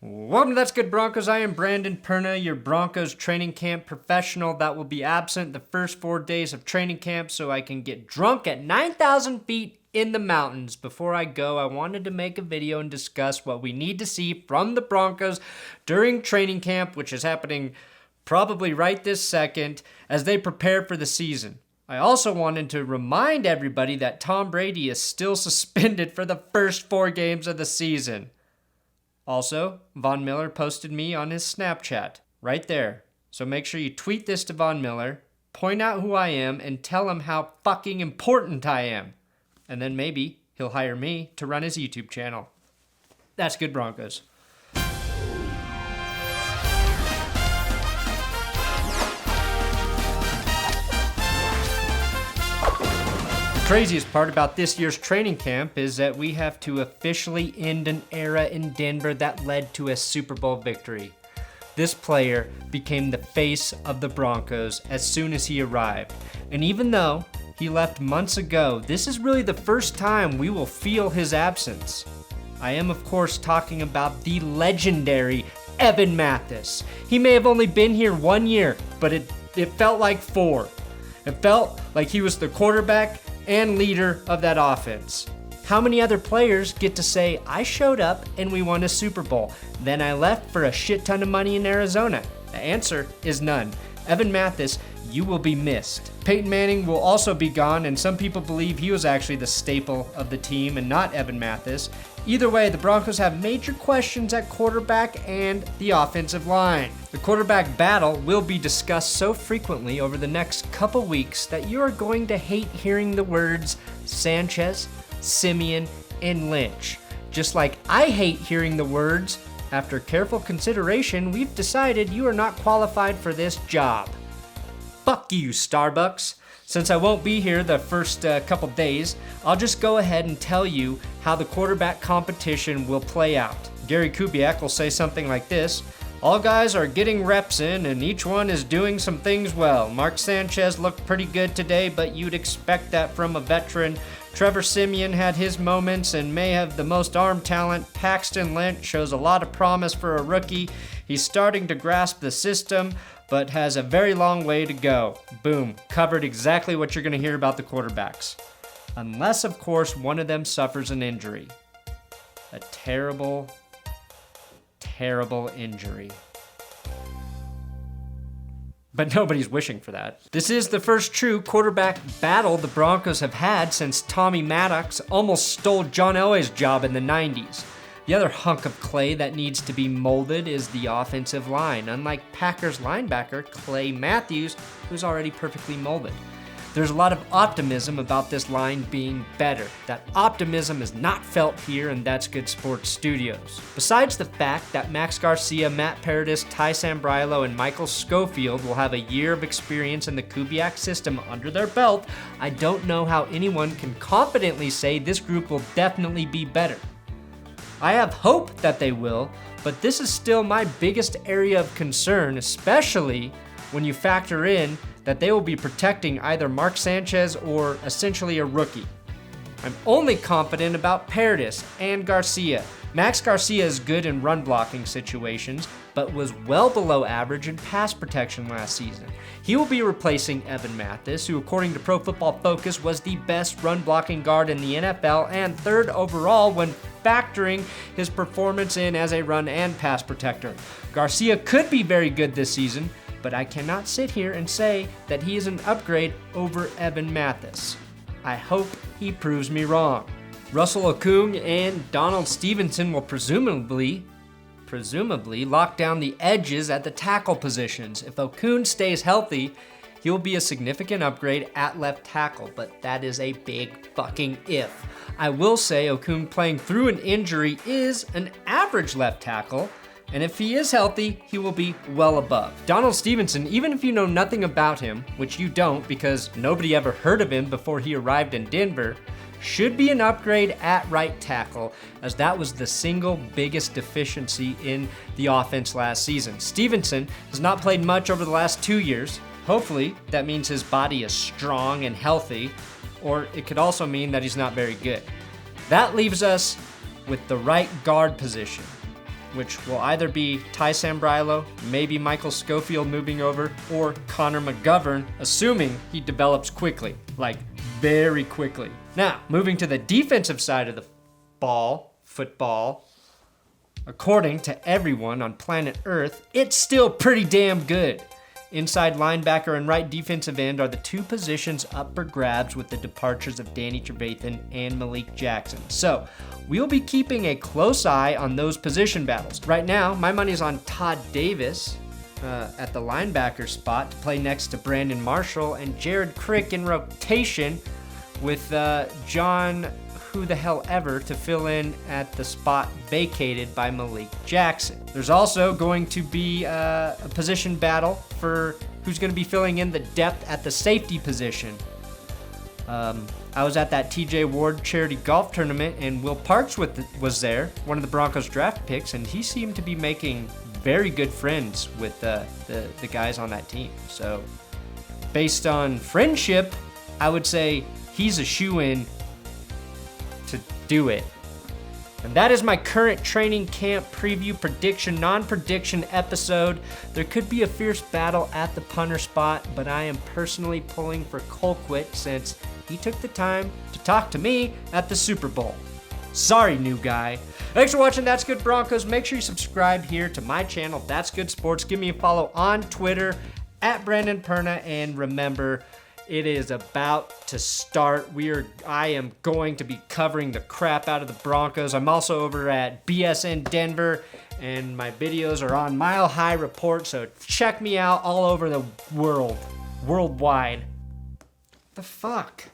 Welcome to That's Good Broncos. I am Brandon Perna, your Broncos training camp professional that will be absent the first 4 days of training camp so I can get drunk at 9,000 feet in the mountains. Before I go, I wanted to make a video and discuss what we need to see from the Broncos during training camp, which is happening probably right this second as they prepare for the season. I also wanted to remind everybody that Tom Brady is still suspended for the first 4 games of the season. Also, Von Miller posted me on his Snapchat, right there. So make sure you tweet this to Von Miller, point out who I am, and tell him how fucking important I am. And then maybe he'll hire me to run his YouTube channel. That's Good Broncos. The craziest part about this year's training camp is that we have to officially end an era in Denver that led to a Super Bowl victory. This player became the face of the Broncos as soon as he arrived. And even though he left months ago, this is really the first time we will feel his absence. I am, of course, talking about the legendary Evan Mathis. He may have only been here 1 year, but it felt like 4. It felt like he was the quarterback and leader of that offense. How many other players get to say, I showed up and we won a Super Bowl, then I left for a shit ton of money in Arizona? The answer is none. Evan Mathis, you will be missed. Peyton Manning will also be gone, and some people believe he was actually the staple of the team and not Evan Mathis. Either way, the Broncos have major questions at quarterback and the offensive line. The quarterback battle will be discussed so frequently over the next couple weeks that you are going to hate hearing the words Sanchez, Siemian, and Lynch. Just like I hate hearing the words, after careful consideration, we've decided you are not qualified for this job. Fuck you, Starbucks. Since I won't be here the first couple days, I'll just go ahead and tell you how the quarterback competition will play out. Gary Kubaik will say something like this: all guys are getting reps in and each one is doing some things well. Mark Sanchez looked pretty good today, but you'd expect that from a veteran. Trevor Siemian had his moments and may have the most arm talent. Paxton Lynch shows a lot of promise for a rookie. He's starting to grasp the system, but has a very long way to go. Boom, covered exactly what you're going to hear about the quarterbacks. Unless, of course, one of them suffers an injury. A terrible, terrible injury. But nobody's wishing for that. This is the first true quarterback battle the Broncos have had since Tommy Maddox almost stole John Elway's job in the 90s. The other hunk of clay that needs to be molded is the offensive line, unlike Packers linebacker Clay Matthews, who's already perfectly molded. There's a lot of optimism about this line being better. That optimism is not felt here in That's Good Sports Studios. Besides the fact that Max Garcia, Matt Paradis, Ty Sambrailo, and Michael Schofield will have a year of experience in the Kubiak system under their belt, I don't know how anyone can confidently say this group will definitely be better. I have hope that they will, but this is still my biggest area of concern, especially when you factor in that they will be protecting either Mark Sanchez or essentially a rookie. I'm only confident about Paradis and Garcia. Max Garcia is good in run blocking situations, but was well below average in pass protection last season. He will be replacing Evan Mathis, who according to Pro Football Focus was the best run blocking guard in the NFL and 3rd overall when factoring his performance in as a run and pass protector. Garcia could be very good this season, but I cannot sit here and say that he is an upgrade over Evan Mathis. I hope he proves me wrong. Russell Okung and Donald Stevenson will presumably lock down the edges at the tackle positions. If Okung stays healthy, he'll be a significant upgrade at left tackle, but that is a big fucking if. I will say Okung playing through an injury is an average left tackle, and if he is healthy, he will be well above. Donald Stevenson, even if you know nothing about him, which you don't because nobody ever heard of him before he arrived in Denver, should be an upgrade at right tackle, as that was the single biggest deficiency in the offense last season. Stevenson has not played much over the last 2 years. Hopefully, that means his body is strong and healthy, or it could also mean that he's not very good. That leaves us with the right guard position. which will either be Ty Sambrailo, maybe Michael Schofield moving over, or Connor McGovern, assuming he develops quickly, like very quickly. Now, moving to the defensive side of the football, according to everyone on planet Earth, it's still pretty damn good. Inside linebacker and right defensive end are the two positions up for grabs with the departures of Danny Trevathan and Malik Jackson. So, we'll be keeping a close eye on those position battles. Right now, my money's on Todd Davis at the linebacker spot to play next to Brandon Marshall, and Jared Crick in rotation with John Whothehellever to fill in at the spot vacated by Malik Jackson. There's also going to be a position battle for who's going to be filling in the depth at the safety position. I was at that TJ Ward charity golf tournament, and Will Parks was there, one of the Broncos draft picks, and he seemed to be making very good friends with the guys on that team. So based on friendship, I would say he's a shoo-in to do it. And that is my current training camp preview prediction, non-prediction episode. There could be a fierce battle at the punter spot, but I am personally pulling for Colquitt since he took the time to talk to me at the Super Bowl. Sorry, new guy. Thanks for watching That's Good Broncos. Make sure you subscribe here to my channel, That's Good Sports. Give me a follow on Twitter at Brandon Perna, and remember, it is about to start. I am going to be covering the crap out of the Broncos. I'm also over at BSN Denver, and my videos are on Mile High Report, so check me out all over the world, worldwide. The fuck?